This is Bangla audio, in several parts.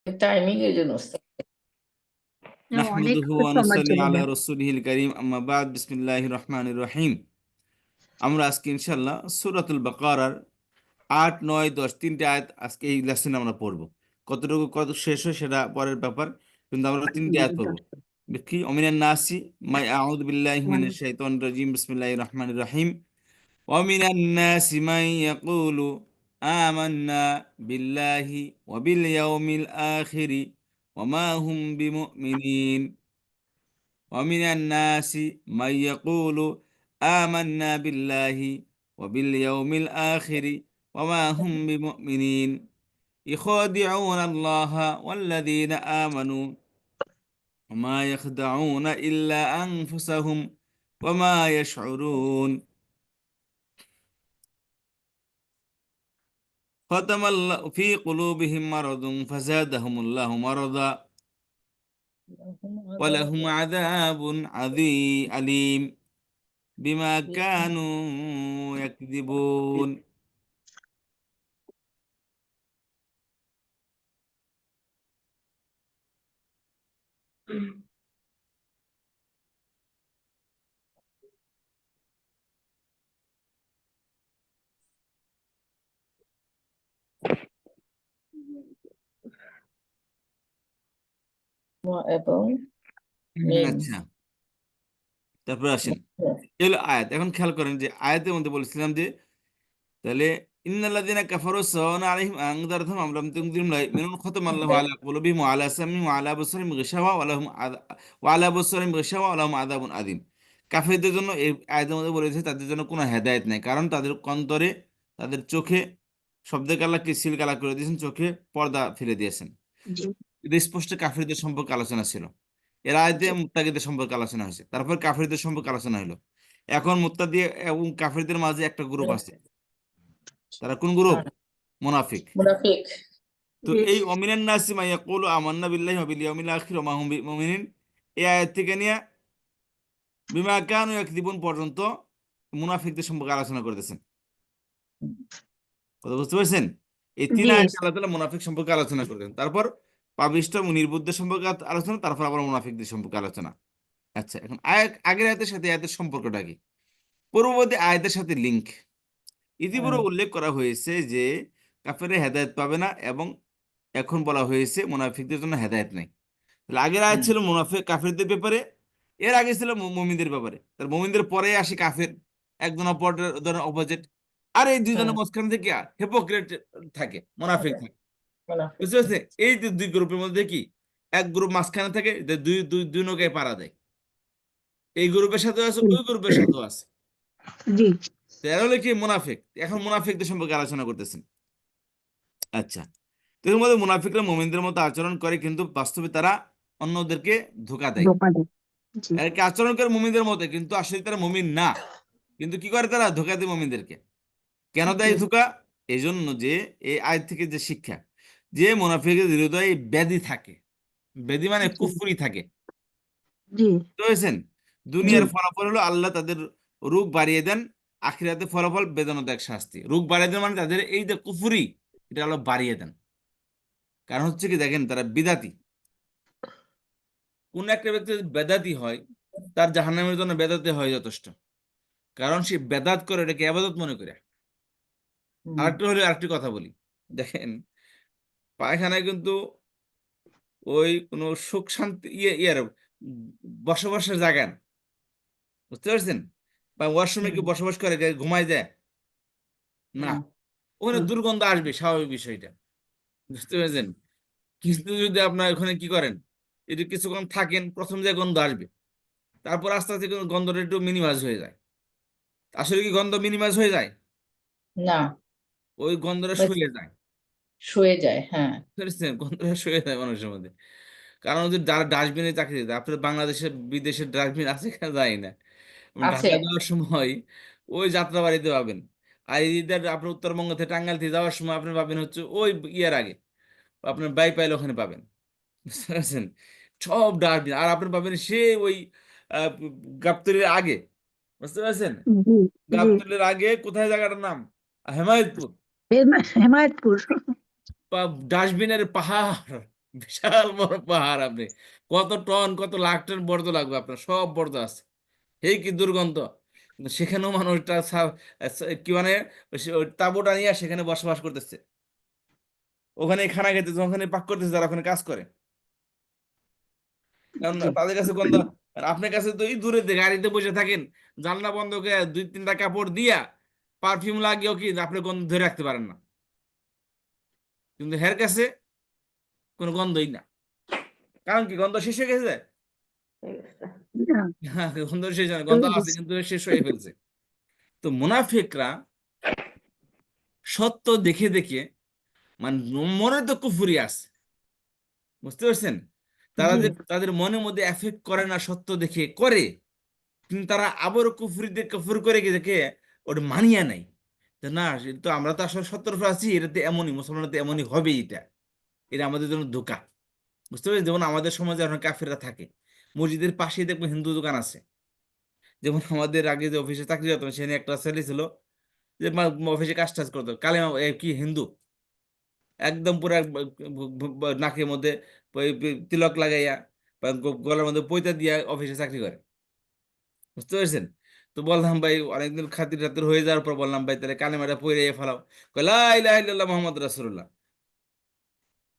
টাইমিং এর জন্য অনেক নাহমাদুহু ওয়া সময় নুসাল্লি চলে আলা যায়। রাসূলিহিল কারীম, আম্মা বাদ, বিসমিল্লাহির রহমানির রহিম। আমরা আজকে ইনশাআল্লাহ সূরাতুল বাকারার ৮, ৯, ১০ তিনটে আয়াত আজকে এই লেসনে আমরা পড়ব। কতটুকু কত শেষ হয় সেটা পরের ব্যাপার, কিন্তু আমরা তিনটে আয়াত পড়ব। কি অমিনান নাসি মাই আউযু বিল্লাহি মিনাশ শাইতানির রাজিম, বিসমিল্লাহির রহমানির রহিম। ওয়ামিনান নাসি মান ইয়াকুলু আমান্না বিল্লাহি ওয়া বিল ইয়াউমিল আখিরি ওয়া মা হুম বিমুমিনিন। ومن الناس من يقول آمنا بالله وباليوم الآخر وما هم بمؤمنين يخادعون الله والذين آمنوا وما يخدعون إلا أنفسهم وما يشعرون ختم الله في قلوبهم مرض فزادهم الله مرضا ولهم عذاب أليم بما كانوا يكذبون. এবং মিম। আচ্ছা, তারপর আসেন এগুলো আয়াত। এখন খেয়াল করেন যে আয়াতের মধ্যে বলেছিলাম যে তাহলে ইন্নাল্লাযিনা কাফারু সাওয়াউন আলাইহিম আনযারতাহুম আম লাম তুনযিরহুম লা ইউমিনুন খাতামাল্লাহু আলা কুলুবিহিম ওয়া আলা সামইহিম ওয়া আলা আবসারিহিম গিশাওয়া ওয়া আলা আবসারিহিম গিশাওয়া ওয়া লাহুম আযাবুন আযীম। কাফিরদের জন্য এই আয়াতের মধ্যে বলেছে তাদের জন্য কোনো হেদায়েত নাই, কারণ তাদের অন্তরে, তাদের চোখে শব্দের আল্লাহ কি সিল কালা করে দিয়েছেন, চোখে পর্দা ফেলে দিয়েছেন। জি এটা স্পষ্ট কাফিরদের সম্পর্কে আলোচনা ছিল। এর আয়াতে জি মুত্তাকিদের সম্পর্কে আলোচনা হয়েছে, তারপর কাফিরদের সম্পর্কে আলোচনা হলো। এখন মুত্তাকি এবং কাফিরদের মাঝে একটা গ্রুপ আছে। তারা কোন গ্রুপ? মুনাফিক। মুনাফিক। তো জি এই অমিনান নাসি মা ইয়াকুলু আমান্না বিল্লাহি ওয়া বিল ইয়াউমিল আখির ওয়া মা হুম বিমুমিনিন, এই আয়াত থেকে নিয়ে বিমা কানু ইয়াকযিবুন পর্যন্ত মুনাফিকদের সম্পর্কে আলোচনা করতেছেন। কথা বুঝতে পারছেন? এই তিন জি আয়াতে আল্লাহ তাআলা মুনাফিক সম্পর্কে আলোচনা করতেন, তারপর পাপিষ্ঠ নির্বুদ্ধের সম্পর্কে আলোচনা, তারপর আবার মুনাফিকদের সম্পর্কে আলোচনা। আচ্ছা, এখন আগের আয়াতের সাথে আয়াতের সম্পর্কটা কি? পূর্ববর্তী আয়াতের সাথে লিঙ্ক। ইতিপূর্বে উল্লেখ করা হয়েছে যে কাফেররা হেদায়েত পাবে না, এবং এখন বলা হয়েছে মুনাফিকদের জন্য হেদায়েত নেই। তাহলে আগের আয়াত ছিল মুনাফিক কাফেরদের ব্যাপারে, এর আগে ছিল মুমিনদের ব্যাপারে। তার মুমিনদের পরে আসে কাফের, একজন অপরের অপোজিট। আর এই দুইজনের মাঝখান থেকে হিপোক্রেট থাকে, মুনাফিক থাকে। মুনাফিক। বুঝতে পারছে? এই যে দুই গ্রুপের মধ্যে কি এক গ্রুপ মাঝখানে থাকে, যে দুই দুই দুই নৌকায় পাড়া দেয়। এই গ্রুপের সাথে আছে, ওই গ্রুপের সাথে আছে। জি তো এরা হলো কি মুনাফিক। এখন মুনাফিকদের সম্পর্কে আলোচনা করতেছেন। আচ্ছা, তো এর মধ্যে মুনাফিকরা মুমিনদের মতো আচরণ করে, কিন্তু বাস্তবে তারা অন্যদেরকে ধোঁকা দেয়। ধোপা দেয়। জি এরা কি আচরণ করে মুমিনদের মতো, কিন্তু আসলে তারা মুমিন না। কিন্তু কি করে তারা? ধোঁকা দেয় মুমিনদেরকে। কেন জি দেয় ধোঁকা? এই জন্য যে এই আয়াত থেকে যে শিক্ষা, যে মুনাফিকের হৃদয়ে ব্যাধি থাকে, ব্যাধি মানে জি কুফরি থাকে। জি বুঝতে পেরেছেন? জি দুনিয়ার ফলাফল হলো আল্লাহ তাদের রোগ বাড়িয়ে দেন, আখিরাতে ফলাফল বেদনাদায়ক শাস্তি। রোগ বাড়িয়ে দেন মানে তাদের এই যে কুফরি, এটা আল্লাহ বাড়িয়ে দেন। কারণ হচ্ছে কি, দেখেন তারা বিদাতি। কোন একটা ব্যক্তি যদি বেদাতি হয়, তার জাহান্নামের জন্য বেদাতি হয় যথেষ্ট, কারণ সে বেদাত করে এটাকে আবাদত মনে করে। আরেকটা হলে আরেকটি কথা বলি, দেখেন পায়খানায় কিন্তু ওই কোনো সুখ শান্তি ইয়ার বসবাসের জায়গা না। বুঝতে পারছেন? বা ওয়াশরুমে কি বসবাস করে ঘুমায় যায় না, ওখানে দুর্গন্ধ আসবে, স্বাভাবিক বিষয়টা। বুঝতে পেরেছেন? কিন্তু যদি আপনার ওখানে কি করেন, একটু কিছুক্ষণ থাকেন, প্রথম যে গন্ধ আসবে, তারপর আস্তে আস্তে কিন্তু গন্ধটা একটু মিনিমাইজ হয়ে যায়। আসলে কি গন্ধ মিনিমাইজ হয়ে যায়? না, ওই গন্ধটা শুয়ে যায়। শুয়ে যায়। হ্যাঁ, বুঝতে পেরেছেন? গন্ধটা শুয়ে যায় মানুষের মধ্যে। কারণ ওদের যারা ডাস্টবিনে চাকরি দেয়, আপনার বাংলাদেশে বিদেশের ডাস্টবিন আছে কিনা জানি না। আছে। ঢাকা যাওয়ার সময় ওই যাত্রাবাড়িতে পাবেন। আর ইদার আপনার উত্তরবঙ্গ থেকে টাঙ্গাইল থেকে যাওয়ার সময় আপনি পাবেন হচ্ছে ওই ইয়ার আগে, আপনার বাইপাইল ওখানে পাবেন। বুঝতে পারছেন? সব ডাস্টবিন। আর আপনি পাবেন সে ওই আহ, গাবতলীর আগে। বুঝতে পারছেন? জি জি গাবতলীর আগে কোথায় জায়গাটার নাম? হেমায়তপুর। হেমায়তপুর। ডাস্টবিনের পাহাড় বিশাল বড় পাহাড়, আপনি কত টন কত লাখ টন বর্জ্য লাগবে আপনার, সব বর্জ্য আছে, এই কি দুর্গন্ধ। কিন্তু সেখানেও মানুষটা কি মানে ওই তাঁবুটা নিয়ে সেখানে বসবাস করতেছে, ওখানে খানা খেতেছে, ওখানে পাক করতেছে, যারা ওখানে কাজ করে, কারণ জি তাদের কাছে গন্ধ। আর আপনার কাছে তো এই দূরে গাড়িতে বসে থাকেন, জানলা বন্ধ করে 2-3টা কাপড় দিয়া পারফিউম লাগিয়েও কি আপনি গন্ধ ধরে রাখতে পারেন না, কিন্তু হের কাছে কোনো গন্ধই না। কারণ কি, গন্ধ শেষ হয়ে গেছে। না হ্যাঁ, গন্ধ শেষ হয় না, গন্ধ আছে কিন্তু শেষ হয়ে ফেলছে। তো মুনাফিকরা সত্য দেখে দেখে মানে মনে তো কুফুরি আছে, বুঝতে পারছেন? তারা জি যে তাদের মনের মধ্যে এফেক্ট করে না সত্য দেখে করে, কিন্তু তারা আবারও কুফুর করে গিয়ে দেখে ওটা মানিয়ে নেয় যে না, এটা তো আমরা তো আসলে সত্যের উপর আছি, এটা তো এমনই, মুসলমান তো এমনই হবে, এটা এটা আমাদের জন্য ধোঁকা, বুঝতে পারছেন? যেমন আমাদের সমাজে অনেক কাফেররা থাকে, মসজিদের পাশেই দেখবো হিন্দু দোকান আছে। যেমন আমাদের আগে যে অফিসে চাকরি করতাম, সেখানে একটা ছেলে ছিল যে অফিসে কাজ টাজ করতো, কালেমা কি হিন্দু, একদম পুরো নাকের মধ্যে তিলক লাগাইয়া বা গলার মধ্যে পৈতা দিয়া অফিসে চাকরি করে, বুঝতে পেরেছেন? তো বললাম ভাই, অনেকদিন খাতির টাতির হয়ে যাওয়ার পর বললাম ভাই তাহলে কালেমাটা পড়ে ফেলাও। কয় লা ইলাহা ইল্লাল্লাহ মুহাম্মাদুর রাসূলুল্লাহ,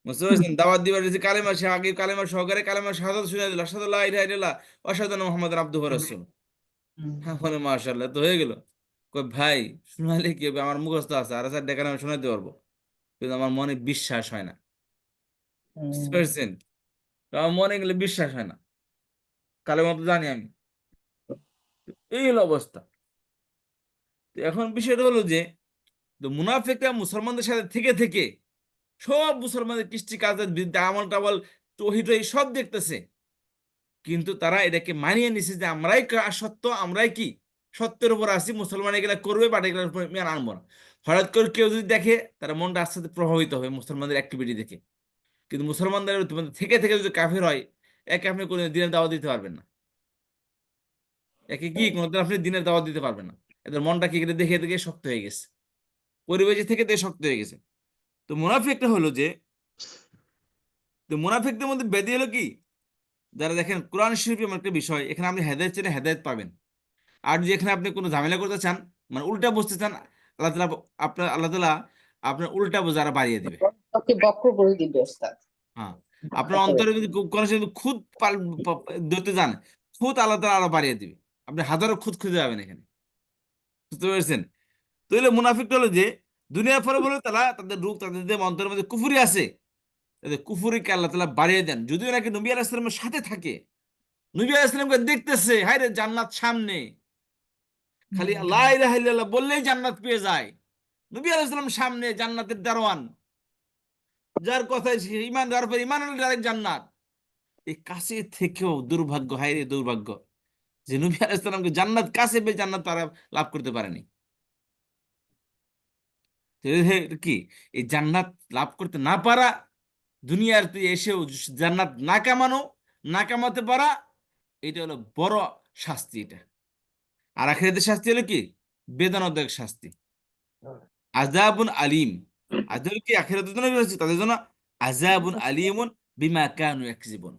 বুঝতে পেরেছেন? দাওয়াত দিবার যে কালেমা, সে আগে কালেমা সহকারে কালেমা শাহাদাত শুনে দিল, আশহাদু আল্লা ইলাহা ইল্লাল্লাহ ওয়া আশহাদু আন্না মুহাম্মাদান আবদুহু ওয়া রাসূলুহু। হ্যাঁ, বলে মাশাআল্লাহ, তো হয়ে গেল। কই ভাই, শুনাইলে কি হবে, আমার মুখস্থ আছে, আর স্যার ডেকে আমি শোনাতে পারবো, কিন্তু আমার মনে বিশ্বাস হয় না, বুঝতে পেরেছেন? তো আমার মনে গেলে বিশ্বাস হয় না, কালেমা তো জানি আমি। এই হলো অবস্থা। তো এখন বিষয়টা হলো যে, তো মুনাফিকরা মুসলমানদের সাথে থেকে থেকে সব মুসলমানদের কৃষ্টি কাজের বিরুদ্ধে আমল টাবল তৌহিদ টহিদ সব দেখতেছে, কিন্তু তারা এটাকে মানিয়ে নিছে যে আমরাই সত্য, আমরাই কি সত্যের উপর আছি, মুসলমান এগুলা করবে বাট এগুলোর উপর আমি আর আনবো না। হঠাৎ করে কেউ যদি দেখে, তারা মনটা আস্তে আস্তে প্রভাবিত হবে মুসলমানদের অ্যাক্টিভিটি দেখে। কিন্তু মুসলমানদের থেকে থেকে যদি কাফের হয়, একে আপনি কোনো দিনের দাওয়াত দিতে পারবেন না, একে কি কোনোদিন আপনি দিনের দাওয়াত দিতে পারবেন না। এদের মনটা কি করে দেখে দেখে শক্ত হয়ে গেছে, পরিবেশ থেকে দেখে শক্ত হয়ে গেছে। তো মুনাফিকটা হলো যে, তো মুনাফিকদের মধ্যে ব্যাধি হলো কি, যারা দেখেন কোরআন শরীফ এমন একটা বিষয়, এখানে আপনি হেদায়েত চেয়ে হেদায়েত পাবেন। আর যদি এখানে আপনি কোনো ঝামেলা করতে চান, মানে উল্টা বুঝতে চান, আল্লাহ তালা আল্লাহ তালা আপনার উল্টা বোঝারা বাড়িয়ে দিবে। ওকে বক্র করে দিবে ওস্তাদ। হ্যাঁ, আপনার অন্তরে যদি কোনো সময় যদি খুদ ধরতে যান, খুদ আল্লাহ তালা আরো বাড়িয়ে দিবে, আপনি হাজারো খুদ খুঁজে যাবেন এখানে, বুঝতে পেরেছেন? তো এগুলো মুনাফিকটা হলো যে, দুনিয়ার পরে বলে তারা তাদের রূপ, তাদের যে অন্তরের মধ্যে কুফুরি আছে, তাদের কুফুরিকে আল্লাহ তালা বাড়িয়ে দেন, যদিও নাকি নবী আলাইহিস সালামের সাথে থাকে, নবী আলাইহিস সালামকে দেখতেছে, হায় রে জান্নাত সামনে, খালি লা ইলাহা ইল্লাল্লাহ বললেই জান্নাত পেয়ে যায়। নবী আলাইহিস সালাম সামনে জান্নাতের দারোয়ান, যার কথায় সে ঈমান, যার উপর ঈমান আনলে ডাইরেক্ট জান্নাত। এই কাছে থেকেও দুর্ভাগ্য, হায় রে দুর্ভাগ্য, যে নবী আলাইহিস সালামকে জান্নাত কাছে পেয়ে জান্নাত তারা লাভ করতে পারেনি। তো কি এই জান্নাত লাভ করতে না পারা, দুনিয়ার এসেও জান্নাত না কামানো, না কামাতে পারা, এটা হলো বড় শাস্তি এটা। আর আখিরাতের শাস্তি হলো কি, বেদনাদায়ক শাস্তি, আযাবুন আলিম। আর যারা কি আখিরাতের জন্য রয়েছে, তাদের জন্য আযাবুন আলিমুন বিমা কানু ইয়াকসিবুন।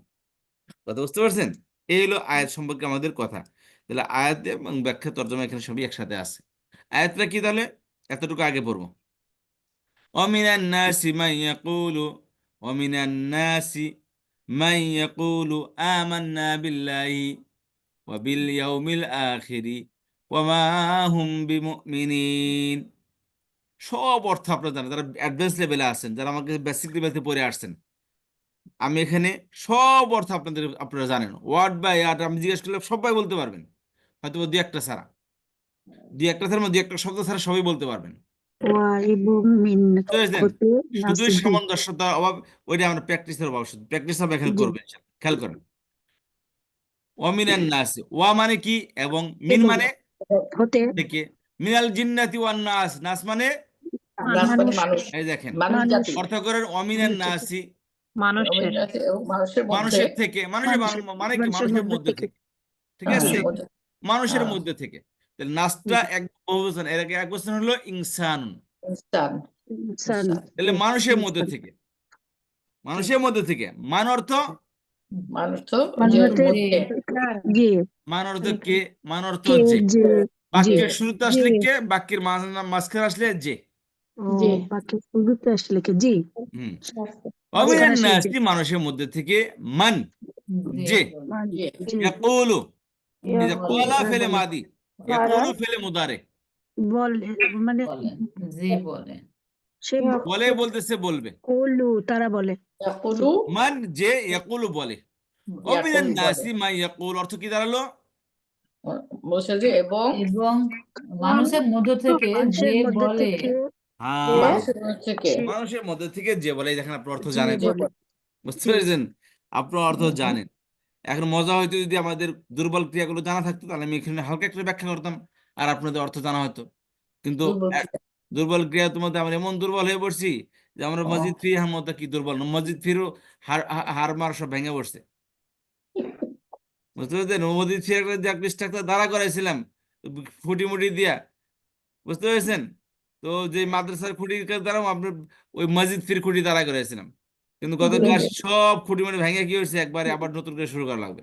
কথা বুঝতে পারছেন? এই হলো আয়াত সম্পর্কে আমাদের কথা। তাহলে আয়াত এবং ব্যাখ্যা তর্জমা এখানে সবই একসাথে আছে। আয়াতটা কি তাহলে, এতটুকু আগে পড়বো। অমিনান নাসি মান ইয়াকুলু, অমিনান নাসি মান ইয়াকুলু আমান্না বিল্লাহি ওয়া বিল ইয়াউমিল আখিরি ওয়া মা হুম বিমুমিনিন। সব অর্থ আপনারা জানেন, যারা অ্যাডভান্স লেভেলে আছেন, যারা আমাকে বেসিক লেভেলতে পড়ে আসছেন, আমি এখানে সব অর্থ আপনারা জানেন, ওয়ার্ড বাই ওয়ার্ড। আমি জিজ্ঞেস করলে সবাই বলতে পারবেন, হয়তো দুই একটা ছাড়া, দুই একটা ছাড়া, দুই একটা শব্দ ছাড়া সবাই বলতে পারবেন। ওয়াইবু মিন বুঝতে পেরেছেন? হতে শুধুই নাসি জি সামঞ্জস্যতার অভাব, ওইটা আমরা প্র্যাকটিসের অভাব, শুধু প্র্যাকটিস আমরা এখানে জি করবো ইনশাআল্লাহ। খেয়াল করেন, অমিনান নাস, ওয়া মানে কি এবং মিন এবং মানে হতে থেকে, মিনাল জিন্নাতি ওয়ান নাস, নাস মানে নাস মানে মানুষ মানুষ, এই দেখেন, মানুষ মানুষ জাতি। অর্থ করেন অমিনান নাসি, মানুষের মানুষের মধ্যে, মানুষের থেকে, মানুষের মানুষের মানে কি মানুষের মানুষের মধ্যে মধ্যে থেকে থেকে, ঠিক আছে, মানুষের মধ্যে। মানুষের হ্যাঁ, মধ্যে থেকে। তাহলে নাসটা এক বহুবচন, এর আগে এক বচন হলো ইনসান, ইনসান, ইনসান ইনসান। তাহলে মানুষের মধ্যে থেকে। মানুষের মধ্যে থেকে। মান অর্থ মানুষ তো মানে যে হতে মধ্যে যে মান অর্থ কে, মান অর্থ কে যে। যে যে বাক্যের শুরুতে যে আসলে কে, বাক্যের মাঝখানে আসলে যে। ও যে বাকি শুরুতে আসলে কি জি হুম। মাঝখানে অমিনান আসলে যে নাসি মানুষের মধ্যে থেকে মান যে যে জি ইয়াকুলু, এই যে বলে কলা ফেলে বলে মাদি, ইয়াকুলু ফেলে মুদারে। বলে মানে বলে যে বলে সে বলে বলতেছে বলবে। কলু তারা বলে ইয়াকুলু মান যে ইয়াকুলু বলে। অমিনান ইয়াকুলু বলে নাসি মা ইয়াকুল অর্থ কি দাঁড়ালো? বলছে যে এবং এবং মানুষের মধ্য থেকে মানুষের যে মধ্যে বলে থেকে হ্যাঁ, মানুষের মধ্যে থেকে সে মানুষের মধ্যে থেকে যে বলে। এই দেখেন আপনার অর্থ যে জানেন, বলে বুঝতে জি পেরেছেন? আপনার অর্থ জানেন। এখন মজা হয়তো যদি আমাদের দুর্বল ক্রিয়াগুলো জানা থাকতো, তাহলে আমি এখানে হালকা একটু ব্যাখ্যা করতাম আর আপনাদের অর্থ জানা হতো। কিন্তু দুর্বল দুর্বল ক্রিয়া তোমাদের আমরা এমন দুর্বল হয়ে পড়ছি যে আমরা ও, মসজিদ ফি মতো কি দুর্বল না, মসজিদ ফিরও হার মার সব ভেঙে পড়ছে। বুঝতে পেরেছেন? মসজিদ ফির যে পৃষ্ঠাটা দাঁড়া করাইছিলাম ফুটি মুটি দিয়া, বুঝতে পেরেছেন? তো যে মাদ্রাসার খুঁটির দ্বারা আপনার ওই মসজিদ ফির খুঁটি দাঁড়া করাইছিলাম, কিন্তু গত ক্লাস সব খুঁটি মুটি ভেঙে কি হয়েছে, একবারে আবার নতুন করে শুরু করা লাগবে।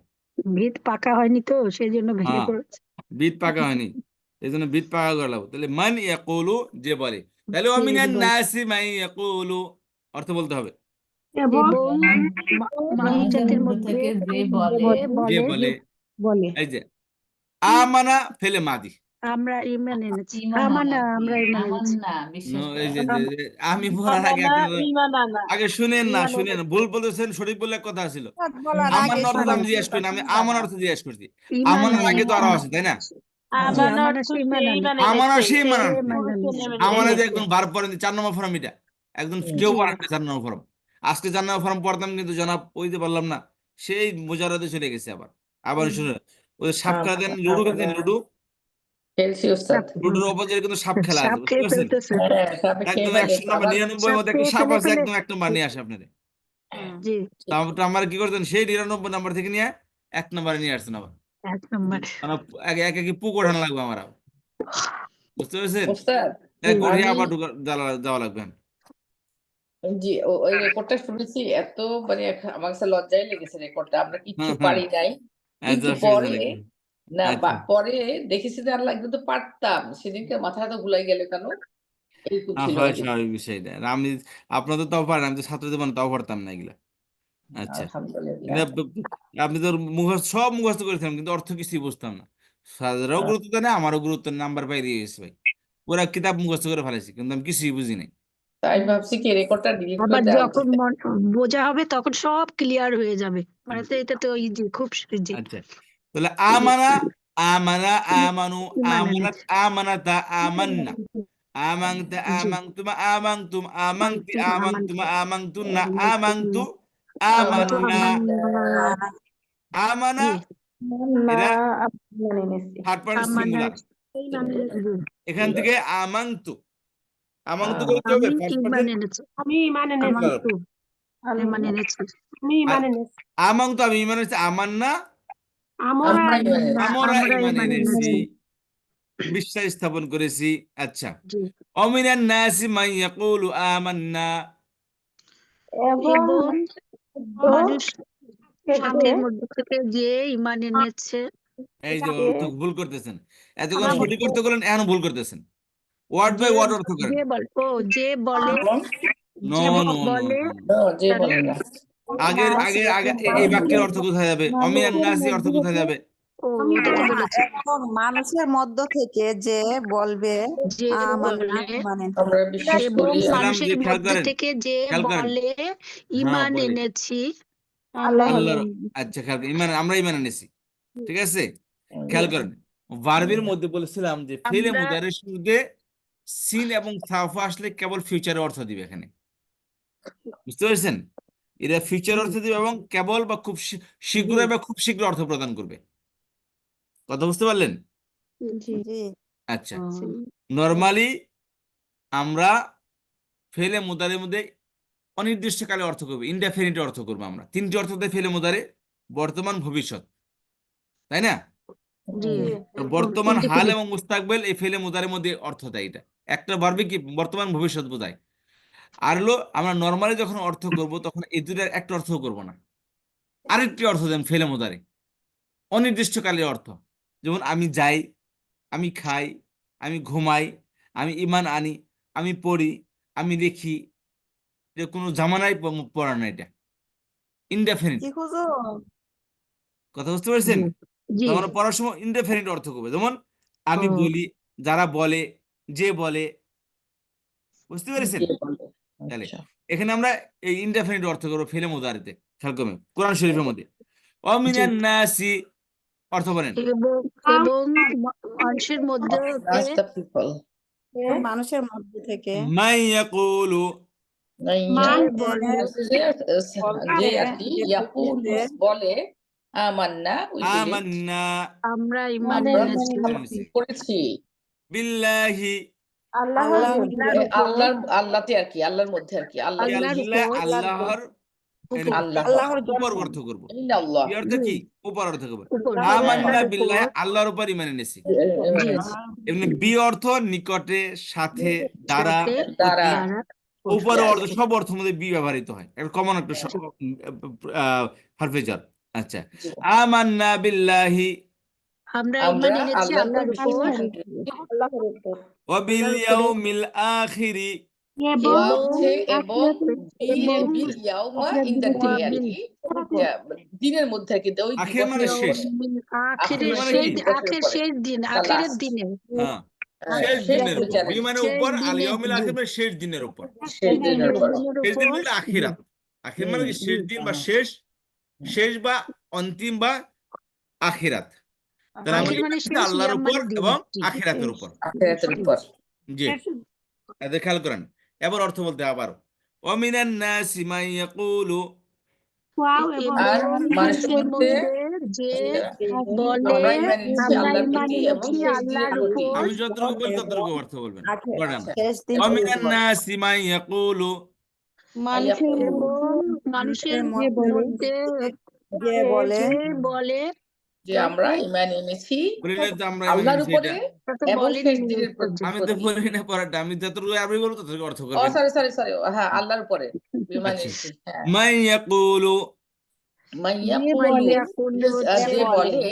ভিত পাকা হয়নি তো সেই জন্য ভেঙে হ্যাঁ, পড়েছে বিট পাকা হয়নি, এই জন্য বিট পাকা করে লাগবে। তাহলে মান ইয়াকুলু যে বলে, তাহলে যে অমিনান বলে নাসি মান ইয়াকুলু অর্থ বলতে হবে। এবং মানব মানুষের জাতির মধ্য মধ্যে থেকে যে যে বলে যে বলে বলে, বলে এই যে আমানা ফেলে মাদি। আমরা ইমান এনেছি ইমান আমরা ইমান আমার এনেছি না বিশ্বাস এই করা যে আমি বলার আগে আপনারা আগে শুনেন না, শুনেন, ভুল বলতেছেন, সঠিক বলে কথা ছিল। আমার অর্থ তো আমি জিজ্ঞেস করি না, আমি আমার অর্থ জিজ্ঞেস করছি। ইমান আমানের আগে তো আরো আছে, তাই না? জি আমার সেই ইমান আনে আমার আর সেই মানে সে ইমান আনছে আমার যে একদম বার পড়েন 4 নম্বর ফর্ম, এটা একদম কেউ জি পড়েন না 4 নম্বর ফর্ম। আজকে 4 নম্বর ফর্ম পড়তাম, কিন্তু জনাব ওই যে বললাম না, সেই মুজারাদে চলে গেছে আবার। আবার শুনে ওই সাপ খেলা দেন, লুডো খেলতেন, লুডো, খেলছি ওস্তাদ লুডোর অপোজিটে কিন্তু সাপ খেলা আছে, সাপ বুঝতে খেয়ে পারছেন? ফেলতেছে হ্যাঁ সাপে খেয়ে একদম ফেলে 100 নম্বর, আবার 99 সাপ মধ্যে একটা খেয়ে সাপ ফেলে আছে, ফেলে একদম 1 নম্বর নিয়ে আসে আপনাদের। জি তারপর আমার কি করতেন, সেই 99 নম্বর থেকে নিয়ে 1 নম্বরে নিয়ে আসতেন আবার। 1 নম্বর মানে এক এক পুকুর হানা লাগবে আমার আবার, বুঝতে পেরেছেন? ওস্তাদ এক করে আমি আবার যাওয়া লাগবে। জি ওই রেকর্ডটা শুনেছি এত মানে আমার কাছে লজ্জাই লেগেছে রেকর্ডটা আমরা কিচ্ছু হ্যাঁ, হ্যাঁ, পারি নাই কিন্তু অসুবিধা পরে নেই। না আচ্ছা, পরে দেখেছি যে আর লাগবে তো পারতাম সেদিনকে মাথা তো ঘুলাই গেল কেন এইটুকু ছিল হয় ওই দিন স্বাভাবিক বিষয়টা। আর আমি, আপনাদের তাও পারেন, আমি তো ছাত্র জীবনে তাও পারতাম না এগুলা। আচ্ছা, আলহামদুলিল্লাহ কিন্তু আপনি তো মুখস্থ সব মুখস্থ করেছিলাম, কিন্তু অর্থ কিছুই বুঝতাম না। স্যারেরাও গুরুত্ব দেয় না, আমারও গুরুত্ব নেই, নাম্বার পাই দিয়ে গেছে ভাই। পুরা কিতাব মুখস্থ করে ফেলেছি, কিন্তু আমি কিছুই বুঝি নাই। তাই ভাবছি কি রেকর্ডটা ডিলিট করে আবার দেওয়া যখন উচিত বোঝা হবে তখন সব ক্লিয়ার হয়ে যাবে মানে তো এটা তো ইজি খুব ইজি আচ্ছা, তাহলে আমানা, আমানা, আমানু, ইমান আমানাত, এনেছে আমানাতা, আমান্না, আমাংতা, জি আমাংতুমা, আমাংতুম, আমাংতি, মানতুম আমাংতুমা, আমানতুম আমাংতুন্না, আমাংতু, আমানতুম আমানু আমান্না, আমান্না আমানা। জি এটা থার্ড পার্সন আমানা সিঙ্গুলার। জি এখান থেকে আমাংতু, আমাংতু করতে হবে আমি ফার্স্ট ইমান পার্সন এনেছি সিঙ্গুলার। আমানতু ইমান এনেছি আমাংতু আমি ইমান এনেছি, আমান্না আমরা মানে আমরা আমরা ইমান ইমান এনেছি, এনেছি বিশ্বাস স্থাপন করেছি। আচ্ছা, জি অমিনান নাসি মান ইয়াকুলু আমান্না। এবং মানুষ সাথের মধ্যে থেকে যে ইমান এনেছে এই যে অর্থ ভুল করতেছেন, এতক্ষণ সঠিক করতে বলেন, এখন ভুল করতেছেন। ওয়ার্ড বাই যে ওয়ার্ড অর্থ করেন। যে বলে যে বলে নো যে নো নো বলে নো, যে তাহলে বলে না আগের আগে আগে এই বাক্যের অর্থ কোথায় যাবে? অমিনান নাসি অর্থ কোথায় যাবে? ও ওটা তো বলেছে এবং মানুষের মধ্য থেকে যে বলবে যে আমান্না বলে মানে আমরা বিশ্বাস এবং করি বলছিলাম যে মানুষের খেয়াল মধ্যে করেন, থেকে যে খেয়াল করেন, বলে হ্যাঁ ইমান বলে এনেছি আল্লাহর। আচ্ছা, খেয়াল করেন, আমরা ইমান এনেছি, ঠিক আছে? খেয়াল করেন, ভার্বের মধ্যে বলেছিলাম যে ফেলে আমরা মুদারের শুরুতে সিন এবং সাফা আসলে কেবল ফিউচারের অর্থ দিবে এখানে, বুঝতে পেরেছেন? এরা ফিউচার অর্থ দিবে এবং কেবল বা খুব শীঘ্রই বা খুব শীঘ্র অর্থ প্রদান করবে। কথা বুঝতে পারলেন? জি জি আচ্ছা, নরমালি আমরা ফেলে মুদারের মধ্যে অনির্দিষ্টকালে অর্থ করবো, ইনডেফিনিট অর্থ করবো। আমরা 3টি অর্থ দেয় ফেলে মুদারে: বর্তমান, ভবিষ্যৎ, তাই না? জি আর বর্তমান, হাল ইনডিফিনিট এবং মুস্তাকবেল এই ফেলে মুদারের মধ্যে অর্থ দেয়। এটা একটা ভার্বে কি বর্তমান ভবিষ্যৎ বোঝায়। আর হলো আমরা নর্মালি যখন অর্থ করব তখন এই দুটার একটা অর্থ করব না, আরেকটি অর্থ দেন ফেলে মোদারে, অনির্দিষ্টকালের অর্থ। যেমন আমি যাই, আমি খাই, আমি ঘুমাই, আমি ইমান আনি, আমি পড়ি, আমি লিখি, যে কোনো জামানায় পড়া না, এটা ইনডেফিনিট। কি হুজুর? কথা বুঝতে পারছেন? জি তো আমরা পড়ার সময় ইনডেফিনিট অর্থ করবো, যেমন আমি ও বলি, যারা বলে, যে বলে, বুঝতে পেরেছেন? যে বলে। তাহলে আচ্ছা এখানে আমরা এই ইনডেফিনিট অর্থ করবো ফেলে মুদারিতে, খেয়াল করবেন কোরআন শরীফের মধ্যে। জি অমিনান নাসি, অর্থ বলেন। এবং এবং মানুষের মধ্যে হতে Ask the people. মানুষের মধ্যে থেকে মাই ইয়াকুলু, নাইয়া যে যে বলে হচ্ছে যে বলবে, আর কি যে ইয়াকুলু বলে আমান্না উই বিলিভ আমান্না, আমরা ইমান আমরা এনেছি এনেছি, করেছি বিল্লাহি, আল্লাহর আল্লাহর উপর আল্লাহতে আর কি আল্লাহর মধ্যে আর কি আল্লাহ আল্লাহর আল্লাহ, উপর আল্লাহর উপর আল্লাহ আল্লাহর উপর জন্য অর্থ করবো। ইন্নাল্লাহ কি অর্থ? জি কি উপর অর্থ করবো। উপর আমান্না আল্লাহর বিল্লাহি, উপর আল্লাহর উপর ইমান এনেছি। জি এমনি বি অর্থ নিকটে, সাথে, দ্বারা, সাথে দ্বারা অতি, দ্বারা উপরে Yes. অর্থ, সব অর্থের মধ্যে বি ব্যবহৃত হয়, একটা কমন একটা হারফে জার। আচ্ছা, জি। আমান্না বিল্লাহি আমরা ইমান আমরা এনেছি আল্লাহর আল্লাহর উপর উপর বিশ্বাস করি। আল্লাহর উপর ওয়া বিল আল্লাহর উপরে ইয়াউমিল আখিরি, ওয়া এবং হচ্ছে এবং এবং বিল ইয়াউমা ইন দ্য ডে আর বিল কি দিনের মধ্যে আর কি ওই আখির মানে দিবসের শেষ। আখির আখেরের মানে শেষ কি? দিবসের আখের উপরে শেষ দিন the আখেরের last দিনে হ্যাঁ, শেষ শেষ দিনের উপর। বিচারের বি মানে শেষ উপর, আল দিনের ইয়াউমিল জি আখির মানে শেষ দিনের উপর। শেষ দিনের শেষ উপর দিনের শেষ দিন উপর বলতে জি আখিরাত। আখির মানে কি? জি শেষ দিন বা শেষ, হুম। শেষ বা অন্তিম বা আখিরাত। তাহলে আমরা আখের মানে ইমান আনছি শেষ আল্লাহর ইয়াম উপর মানে দিন এবং জি আখিরাতের উপর। আখিরাতের উপর জি, এদের খেয়াল করেন। এবার অর্থ বলতে আবার ওয়ামিনান নাসি মান ইয়াকুলু, আর এবং মানুষের মানুষের মধ্যে মধ্যে যে বলে আমরা ইমান এনেছি আমরা আল্লাহর ইমান প্রতি এবং এনেছি শেষ দিনের আল্লাহর প্রতি উপর আমি যতটুকু বলি ততটুকু অর্থ বলবেন। পড়েন। আচ্ছা শেষ দিন ওয়ামিনান নাসি মান ইয়াকুলু, আইয়াকুলু এবং মানুষের মধ্যে যে বলে যে বলে যে আমরা ইমান এনেছি বলিলে তো আমরা ইমান আল্লাহর এনেছি উপরে এটা। তাতে এবং বলেনি শেষ দিনের আমি তো প্রতি বলি না পড়াটা, আমি যতটুকু আরবি বলবো ততটুকু অর্থ ও করবেন। সরি হ্যাঁ আল্লাহর উপরে ইমান আচ্ছা, এনেছি হ্যাঁ মান ইয়াকুলু, মাইয়াকুলু হচ্ছে যে বলে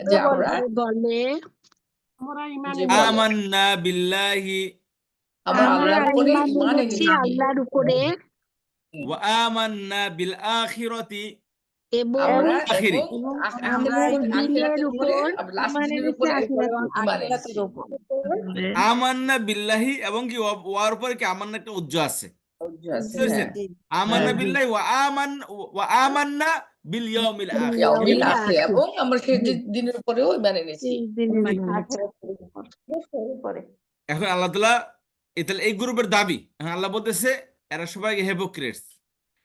যে আমরা বলে যে বলে আমান্না বিল্লাহি আমরা আমরা আল্লাহর উপরে ইমান ইমান এনেছি এনেছি আল্লাহর উপরে ওয়া আমান্না বিল আখিরাতি, এবং আমরা আখিরি, এবং আমরা দিনের আখিরাতের উপরে উপর লাস্ট দিনের উপরে ইমান এনেছি আখিরাতের উপর আমান্না বিল্লাহি, এবং কি ওয়ার উপরে কি আমান্না একটা উজ্জ আছে, বুঝতে পেরেছেন? জি আমান্না জি বিল্লাহি ওয়া আমান্না বিল ইয়াউমিল আখির। ইয়াউমিল ইয়াউমিল আখির আখির এবং আমরা শেষ জি দিনের উপরেও ইমান এনেছি ইমান এনেছি এখন আল্লাহ তাআলা তাহলে এই গ্রুপের দাবি, এখন আল্লাহ বলতেছে এরা সবাই হিপোক্রিটস,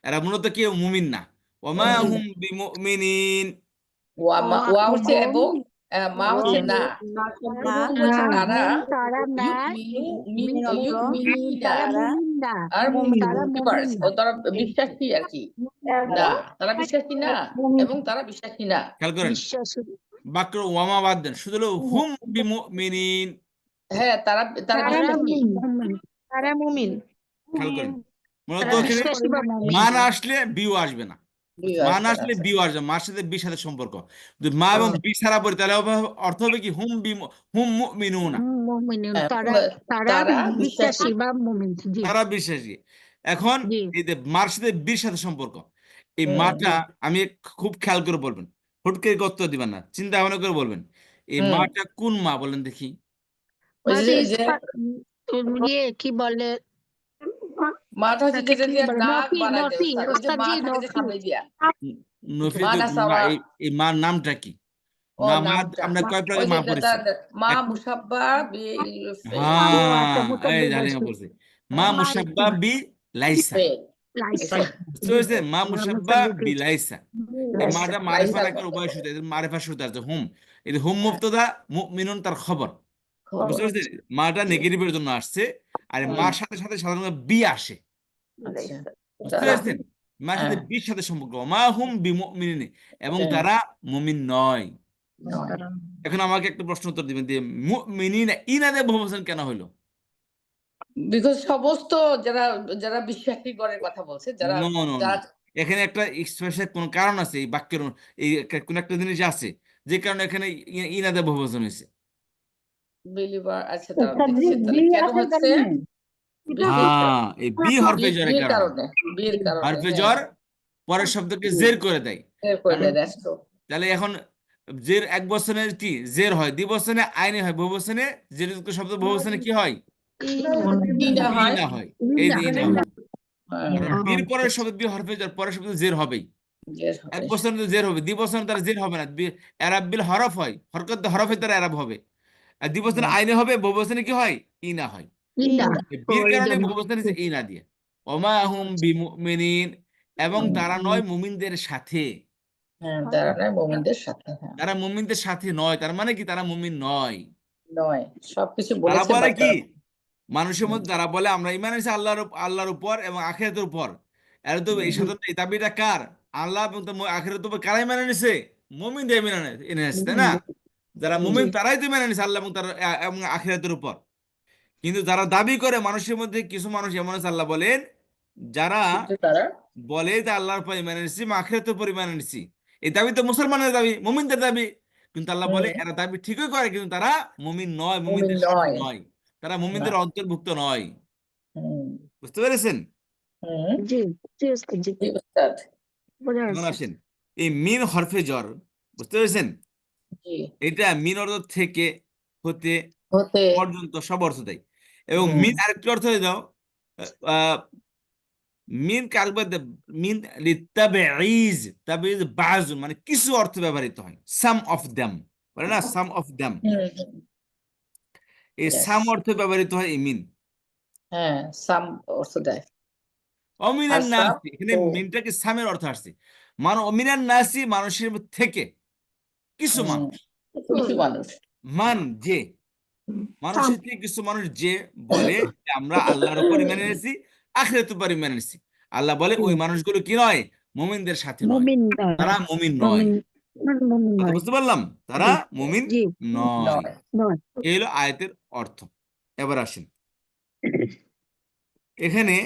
এরা মূলত কেউ মুমিন না। ওমা হুম বিমুমিনিন, ওয়া হচ্ছে এবং এবং মা হচ্ছে না না তারা তারা না ইউমিনুনা তারা মুমিন না আর তারা মুমিন believers, না তারা বিশ্বাসী আর কি না তারা বিশ্বাসী না এবং তারা বিশ্বাসী না খেয়াল করেন বিশ্বাসী বাক্য ওয়ামা বাদ দেন, শুধু হলো হুম বিমুমিনিন। হ্যাঁ তারা তারা তারা বিশ্বাসী মুমিন খেয়াল করেন মূলত তারা এখানে বিশ্বাসী বা মুমিন মা না আসলে বিও আসবে না, মা না আসলে আচ্ছা বিও আসবে, মার সাথে বির সাথে সম্পর্ক। যদি মা এবং বি ছাড়া পড়ি তাহলে অর্থ হবে কি হুম মুমিনুনা, মুমিন হ্যাঁ, তারা তারা তারা বিশ্বাসী বা মুমিন জি তারা বিশ্বাসী। এখন জি এই যে মার সাথে বীর সাথে সম্পর্ক, এই হুম মাটা আমি খুব খেয়াল করে বলবেন, হুট করে গত্ত দিবেন না, চিন্তা ভাবনা করে বলবেন এই হুম মাটা কোন মা বলেন দেখি। ওই মাটি যে ইয়ে কি বলে মাটা হচ্ছে তাকে যেটা কি দিয়ে বলে নাক নফি বানায় দেয় নফি ওই যে ওস্তাদ মা জি থাকে যে নফি সামনে দিয়া নফি মা না সাওয়া এই মার নামটা কি? ও মা নামটা আমরা কয় ওই প্রকার যে মা পড়েছি? মা এক, মুসাব্বা বিল ও আচ্ছা হ্যাঁ এই মুতাব্বির জানি বলছি বলছি, মা মুসাব্বা বি লাইসা, লাইসা বুঝতে জি পেরেছে? মা মুসাব্বা মুতাব্বির বি বলছি লাইসা। এই মাটা মারিফা লাইসার থাকার উভয় সূত্রে, মারিফা সূত্রে আছে হুম, এই হুম মুবতাদা মুমিনুন তার খবর, বুঝতে পেরেছেন? মাটা নেগেটিভের জন্য আসছে, আর মার সাথে সাথে সাধারণত বি আসে, আচ্ছা বুঝতে তারা পেরেছেন? মার সাথে হ্যাঁ বির সাথে সম্পর্ক, মা হুম বিমুমিনিন, এবং হ্যাঁ, তারা মুমিন নয়। নয়। এখন আমাকে একটা প্রশ্ন উত্তর দিবেন যে মুমিনিনা ইনাদে বহুবচন কেন হলো? বিকজ সমস্ত যারা যারা বিশ্বাসী গণের কথা বলছে, যারা নো নো নো যারা এখানে একটা স্পেশাল কোন কারণ আছে, এই বাক্যের কোন একটা জিনিস আছে যে কারণে এখানে ইনাদে বহুবচন হয়েছে। বিলিভার, আচ্ছা দাঁড়ান ওস্তাদ জি, দেখছি তাহলে বি কেন আসার হচ্ছে কারণে এটা হ্যাঁ, এই বি হরফে জরের বিয়ের কারণে। কারণে, বিয়ের কারণে, হরফে হ্যাঁ জ্বর পরের শব্দকে জের করে দেয়। বের করে কারণ দেয়, that's true. তাহলে এখন জের এক বচনের কি জের হয়, দ্বিবচনে আইনে হয়, বহুবচনে জের যুক্ত শব্দ বহুবচনে কি হয়, ইনা হয়, ইনা হয়। এই যে ইনা হয়, হ্যাঁ, কারণ বীর পরের শব্দ বি হরফে জ্বর পরের শব্দ জের হবেই। জের এক হবে, বছর জের হবে, দ্বিবচনে তার জের হবে না। এরাব বিল হরফ হয়, হরকত হরফে তার এরাব হবে। আর দ্বিবচনে আইনে হবে, বহুবচনে কি হয়, ইনা হয়। ইন্না এই বীর ওই কারণে জন্য বহুবচন হচ্ছে ইনা দিয়ে। ওমা হুম বিমুমিনিন, এবং তারা নয় মুমিনদের সাথে। হ্যাঁ তারা নয় মুমিনদের সাথে, হ্যাঁ তারা মুমিনদের সাথে নয়, তার মানে কি তারা মুমিন নয়। নয়, সবকিছু তারা বলেছে বলে বাট কি, মানুষের মধ্যে যারা বলে আমরা ঈমান আনছি আল্লাহর উপর এবং আখিরাতের উপর, এর তো এই সাথে এই দাবিটা কার, আল্লাহ এবং আখিরাতের উপর কারাই মানে নিছে, মুমিনদের এনে নিছে, তাই না? যারা মুমিন তারাই তো মেনে নিছে আল্লাহ এবং তার এবং আখিরাতের উপর। কিন্তু যারা দাবি করে, মানুষের মধ্যে কিছু মানুষ এমন আছে, আল্লাহ বলেন, যারা কিন্তু তারা বলে যে আল্লাহর উপর ঈমান এনেছি, আখিরাতের উপর ঈমান এনেছি, এই দাবি তো মুসলমানের দাবি, মুমিনদের দাবি। কিন্তু আল্লাহ বলে হুম, এরা দাবি ঠিকই করে, কিন্তু তারা মুমিন নয়, মুমিন মুমিনদের সাথে নয়, নয়, তারা না, মুমিনদের অন্তর্ভুক্ত নয়। হুম, বুঝতে পেরেছেন? হুম, জি জি ওস্তাদ জি জি উস্তাদ, বোঝা এখন যাচ্ছে আসেন এই মিন হরফে জ্বর, বুঝতে পেরেছেন? জি, এটা মিন অর্থ থেকে, হতে, হতে, পর্যন্ত সব অর্থ দেয়। এবং হুম, মিন আরেকটি অর্থ হয়ে দাও, আহ, মিন কারবার, মিন লিতাবেঈজ, তাবেঈজ বাযুন মানে কিছু অর্থ ব্যবহৃত হয়, সাম অফ দেম, বলে না সাম অফ দেম, হুম, এই ইয়েস, সাম অর্থে ব্যবহৃত হয় এই মিন। হ্যাঁ সাম অর্থ দেয়, আর অমিনান সাম নাসি, এখানে ও, মিনটা কি সামের অর্থ আসছে, অমিনান নাসি মানুষের থেকে, কিছু হুম, মানুষ, কিছু মানুষ, মান যে, মানুষের থেকে কিছু মানুষ যে বলে যে আমরা আল্লাহর উপর ঈমান এনেছি, আখিরাতের উপর ঈমান এনেছি। আল্লাহ বলে ওই মানুষগুলো কি নয়, মুমিনদের সাথে নয়, মুমিন নয় তারা মুমিন নয়। মুমিন মুমিন কথা নয় বুঝতে পারলাম, তারা জি মুমিন জি নয়। নয়, নয় এই হলো আয়াতের অর্থ। এবার আসেন এখানে,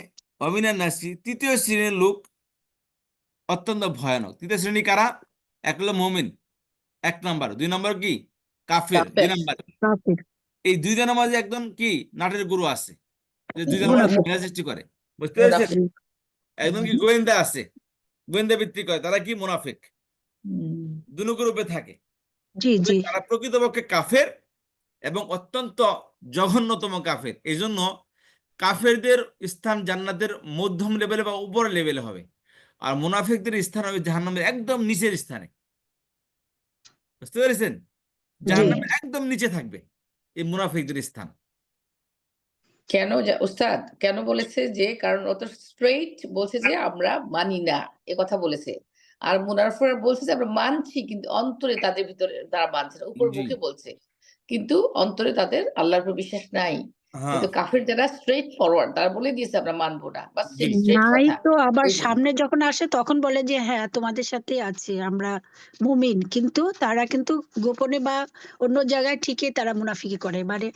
অমিনান নাসি তৃতীয় শ্রেণীর লোক অত্যন্ত ভয়ানক। তৃতীয় শ্রেণী কারা? এক হলো মুমিন, এক নাম্বার। দুই নাম্বার কি? কাফের, দুই কাফের, নাম্বার। কাফির এই দুই জনের মাঝে একদম কি নাটের গুরু আছে, যে দুই জনের মাঝে মুনাফিক মেলা সৃষ্টি করে। বুঝতে পেরেছেন? মুনাফিক, একদম কি গোয়েন্দা আছে, গোয়েন্দা ভিত্তিক করে, তারা কি মুনাফিক, হুম, দুনো গ্রুপে থাকে। জি তবে জি তারা প্রকৃতপক্ষে কাফের এবং অত্যন্ত জঘন্যতম কাফের। এই জন্য কাফেরদের স্থান জান্নাতের মধ্যম লেভেলে বা উপরের লেভেলে হবে, আর মুনাফিকদের স্থান হবে জাহান্নামের একদম নিচের স্থানে। বুঝতে পেরেছেন? জি জাহান্নামের একদম নিচে থাকবে এই মুনাফিকদের স্থান। কেন উস্তাদ কেন বলেছে যে, কারণ অত স্ট্রেইট বলছে যে আমরা মানি না, এ কথা বলেছে। আর মুনাফিকরা বলছে যে আমরা মানছি, কিন্তু অন্তরে তাদের ভিতরে তারা মানছে না, উপর জি, মুখে বলছে, কিন্তু অন্তরে তাদের আল্লাহর উপর বিশ্বাস নাই। হ্যাঁ, কিন্তু কাফির যারা স্ট্রেইট ফরওয়ার্ড, তারা বলে দিয়েছে আমরা মানবো না, বাস জি, স্ট্রেইট নাই কথা। তো আবার এই জন্য সামনে যখন আসে তখন বলে যে হ্যাঁ তোমাদের সাথে আছে আমরা মুমিন, কিন্তু তারা কিন্তু গোপনে বা অন্য জায়গায় ঠিকই তারা মুনাফিকি করে, মানে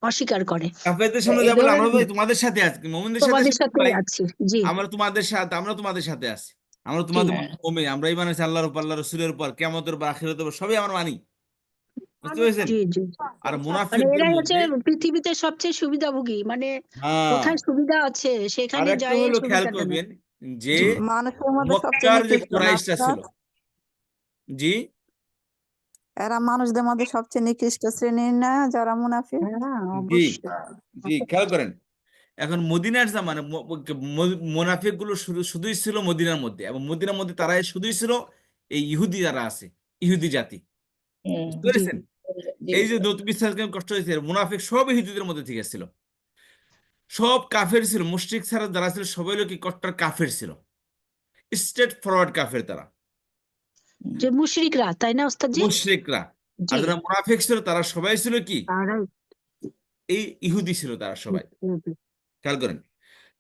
অস্বীকার করে কাফেরদের সামনে এই যা বলে আমরা ধরনের তো তোমাদের সাথে আছি, মুমিনদের সাথে তোমাদের সাথে সাথেই বলে আছি জি আমরা তোমাদের সাথে, আমরা তোমাদের সাথে আছি, আমরা জি তোমাদের হ্যাঁ, মুমিন, আমরা ঈমান আনছি আল্লাহর উপর, আল্লাহর রাসূলের উপর, কিয়ামতের উপর, আখিরাতের উপর, সবই আমরা মানি। বুঝতে পেরেছেন? জি জি আর মানে মুনাফিকদের এরাই হচ্ছে মধ্যে, পৃথিবীতে সবচেয়ে সুবিধাভোগী, মানে হ্যাঁ, কোথায় সুবিধা আছে আর সেখানে একটা যায় হলো খেয়াল সুবিধাটা নেয় করবেন যে জি মানুষের মধ্যে সবচেয়ে মক্কার যে নিকৃষ্ট না কুরাইশটা ওস্তাদ? ছিল, জি, এরা মানুষদের মধ্যে সবচেয়ে নিকৃষ্ট শ্রেণীর না যারা মুনাফিক? হ্যাঁ জি, অবশ্যই জি, খেয়াল করেন। এখন মদিনার জামানে মুনাফিক গুলো শুধুই ছিল মদিনার মধ্যে, এবং মদিনার মধ্যে তারাই শুধুই ছিল এই ইহুদি যারা আছে, ইহুদি জাতি। হুম, বুঝতে জি পেরেছেন? জি এই যে নতুন বিশ্বাস কষ্ট হয়েছে, মুনাফিক সব ইহুদিদের মধ্যে ঠিক ছিল, সব কাফের ছিল, মুশরিক ছাড়া যারা ছিল সবাই লোক কট্টর কাফের ছিল, স্ট্রেট ফরওয়ার্ড কাফের তারা, হুম, যে মুশরিকরা তাই না ওস্তাদ জি মুশরিকরা। আর জি যারা মুনাফিক ছিল তারা সবাই ছিল কি, তারাই এই ইহুদি ছিল তারা সবাই। খেয়াল করেন,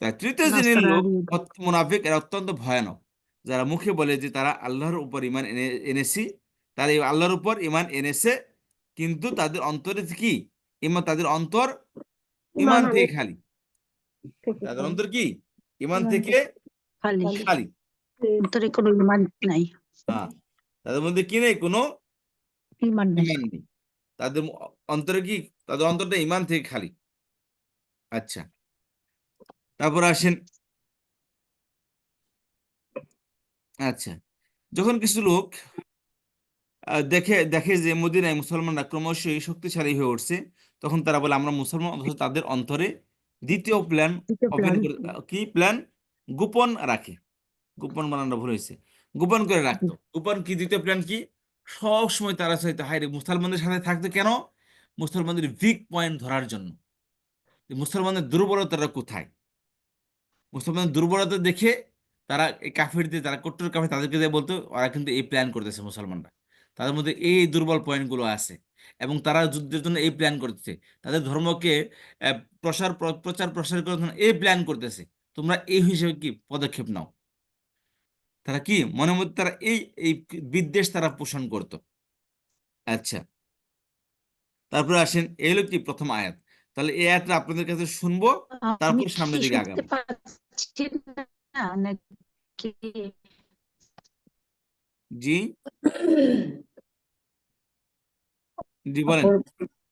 তাই তৃতীয় শ্রেণীর লোক নাস্তানাবুদ মুনাফিক, এরা অত্যন্ত ভয়ানক, যারা মুখে বলে যে তারা আল্লাহর উপর ঈমান এনেছি, তারা এই আল্লাহর উপর ঈমান এনেছে, কিন্তু তাদের অন্তরে কি ঈমান, তাদের অন্তর ঈমান থেকে খালি। তাদের অন্তর কি ইমান ইমান থেকে খালি খালি। অন্তরে কোনো ইমান নাই, হ্যাঁ, তাদের মধ্যে কি নেই, কোনো ইমান নাই। ইমান নেই। তাদের অন্তরে কি, তাদের অন্তরটা ইমান থেকে খালি। আচ্ছা, তারপর আসেন, আচ্ছা, যখন কিছু লোক দেখে দেখে যে মদিনায় মুসলমানরা ক্রমশই শক্তিশালী হয়ে উঠছে, তখন তারা বলে আমরা মুসলমান, অথচ তাদের অন্তরে দ্বিতীয় প্ল্যান দ্বিতীয় ওপেন প্ল্যান করে, কি প্ল্যান, গোপন রাখে। গোপন বানানো ভুল হয়েছে, গোপন করে রাখতো। গোপন কি, দ্বিতীয় প্ল্যান কি, সব সময় তারা চাইতো হায় রে মুসলমানদের সাথে থাকতো কেন, মুসলমানদের উইক পয়েন্ট ধরার জন্য, যে মুসলমানদের দুর্বলতাটা কোথায়। মুসলমানদের দুর্বলতা দেখে তারা এই কাফিরদের, যারা কট্টর কাফির, তাদেরকে দিয়ে বলতো ওরা কিন্তু এই প্ল্যান করতেছে মুসলমানরা, তাদের মধ্যে এই দুর্বল পয়েন্টগুলো আছে, এবং তারা যুদ্ধের জন্য এই প্ল্যান করতেছে, তাদের ধর্মকে প্রচার প্রসার করার জন্য এই প্ল্যান করতেছে, তোমরা এই হিসেবে কি পদক্ষেপ নাও। তারা কি মনের মধ্যে তারা এই এই বিদ্বেষ তারা পোষণ করত। আচ্ছা, তারপরে আসেন, এই হলো কি প্রথম আয়াত। তাহলে এই আয়াতটা আপনাদের কাছে শুনবো, আমি তারপর কি সামনের দিকে শুনতে আগাবো। পাচ্ছি না নাকি? জি, জি বলেন। আপুর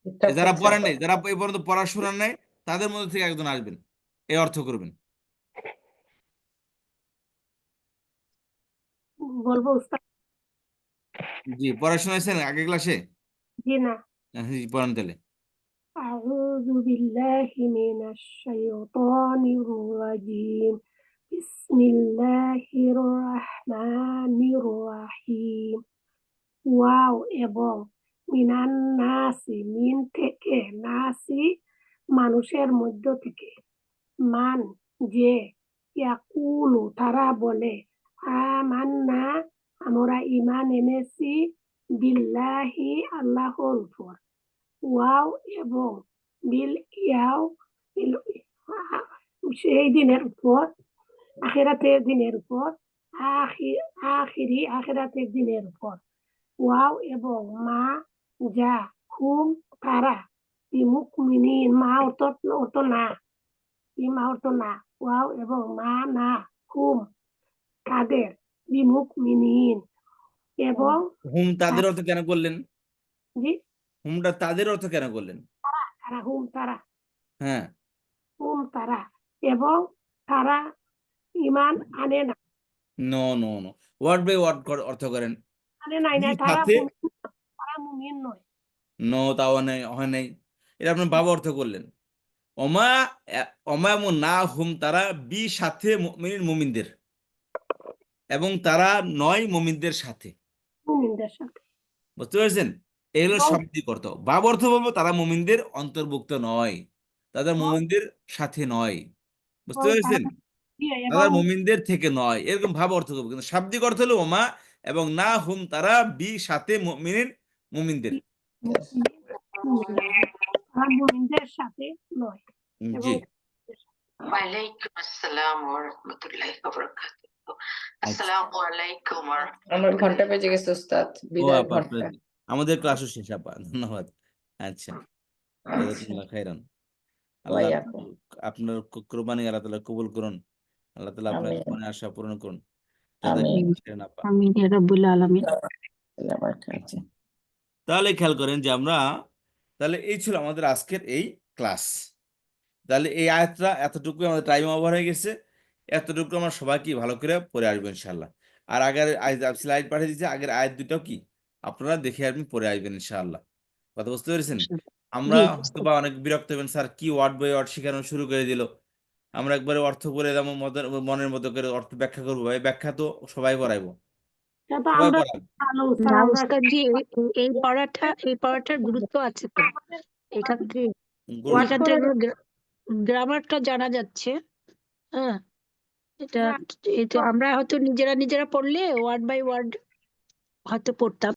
ডিস্টার্ব যারা হচ্ছে। পড়েন নাই, যারা এই পর্যন্ত পড়াশোনা নাই, তাদের মধ্যে থেকে একজন আসবেন, এই অর্থ করবেন। বলবো উস্তাদ? জি, পড়াশোনা হয়েছেন আগে ক্লাসে? জি না। জি, পড়েন তাহলে। أعوذ بالله من الشيطان الرجيم بسم الله الرحمن الرحيم ওয়াও এবং মিনান নাসি, মিন থেকে, নাসি মানুষের মধ্য থেকে, মান যে, ইয়াকুলু তারা বলে, আমান্না আমরা ঈমান এনেছি, বিল্লাহি আল্লাহর উপর, ওয়াও এবং বিল ইয়াও সেই দিনের উপর, আখিরাতের দিনের উপর, আখিরি আখিরাতের দিনের উপর, ওয়াও এবং মা যা, হুম তারা, বিমুমিনিন মা অর্থ না, মা অর্থ না, ওয়াও এবং মা না, হুম তাদের, বিমুমিনিন এবং হুম তাদের অর্থ কেন করলেন? জি হুমটা তাদের অর্থ কেন করলেন? তারা, হুম তারা, হ্যাঁ, হুম তারা এবং তারা ঈমান আনে না, no no no, word by word অর্থ করেন। আনে নাই না, কি তারা সাথে, তারা মুমিন নয়। নো তাও নেই, হয় নাই, এটা আপনার বাবা অর্থ করলেন। অমা অমা এবং না হুম তারা, বি সাথে মুমিনদের, এবং তারা নয় মুমিনদের সাথে। মুমিনদের সাথে বুঝতে পেরেছেন? এই হলো এবং শাব্দিক অর্থ। বাব অর্থ বলবো তারা মুমিনদের অন্তর্ভুক্ত নয়, তাদের মুমিনদের সাথে নয়। বুঝতে পেরেছেন? তারা এবং মুমিনদের থেকে নয়, এরকম ভাব অর্থ করবো। কিন্তু শাব্দিক অর্থ হলো ওমা এবং না হুম তারা, বি সাথে মুমিনদের। মুমিনদের সাথে নয় জি, এবং ওয়ালাইকুম আসসালাম ওয়া রাহমাতুল্লাহি ওয়া বারাকাতুহু। আচ্ছা। আসসালামু আলাইকুম ওয়া আমার ঘন্টা বেজে গেছে উস্তাদ, ও বিদায় আপা, ঘন্টা। আমাদের ক্লাসও শেষ আপা, ধন্যবাদ। আচ্ছা, আচ্ছা, জাযাকুমুল্লাহ খাইরান। আল্লাহ ওয়াইয়াকুম। আপনার কোরবানি আল্লাহ তাআলা কবুল করুন, আল্লাহ তাআলা আপনার আমিন মনের আশা পূরণ করুন। আমিন। জাযাকুমুল্লাহ খাইরান আপা। আমিন ইয়া রাব্বুল আলামিন। আচ্ছা, তাহলে খেয়াল করেন যে আমরা, তাহলে এই ছিল আমাদের আজকের এই ক্লাস। তাহলে এই আয়াতটা এতটুকু, আমাদের টাইম ওভার হয়ে গেছে, এতটুকু আমরা সবাই কি ভালো করে পড়ে আসবো ইনশাল্লাহ। আর আগের স্লাইড পাঠিয়ে দিয়েছে, আগের আয়াত দুটাও কি আপনারা দেখে আসবেন, পড়ে আসবেন ইনশাআল্লাহ। কথা বুঝতে পেরেছেন? আমরা জি, হয়তো বা অনেক বিরক্ত হবেন, স্যার কি ওয়ার্ড বাই ওয়ার্ড শেখানো শুরু করে দিল, আমরা একবারে অর্থ করে যেমন মনের মতো করে অর্থ ব্যাখ্যা করবো, ভাই ব্যাখ্যা তো সবাই পড়াইবো, যাতে সবাই আমরা পড়াবো। ভালো উস্তাদ, না আমরা উস্তাদ জি, এই পড়াটার গুরুত্ব আছে তো। এখান থেকে গুরুত্ব, এখান থেকে গ্রামারটা জানা যাচ্ছে। হ্যাঁ, এটা আমরা হয়তো নিজেরা পড়লে ওয়ার্ড বাই ওয়ার্ড হয়তো পড়তাম।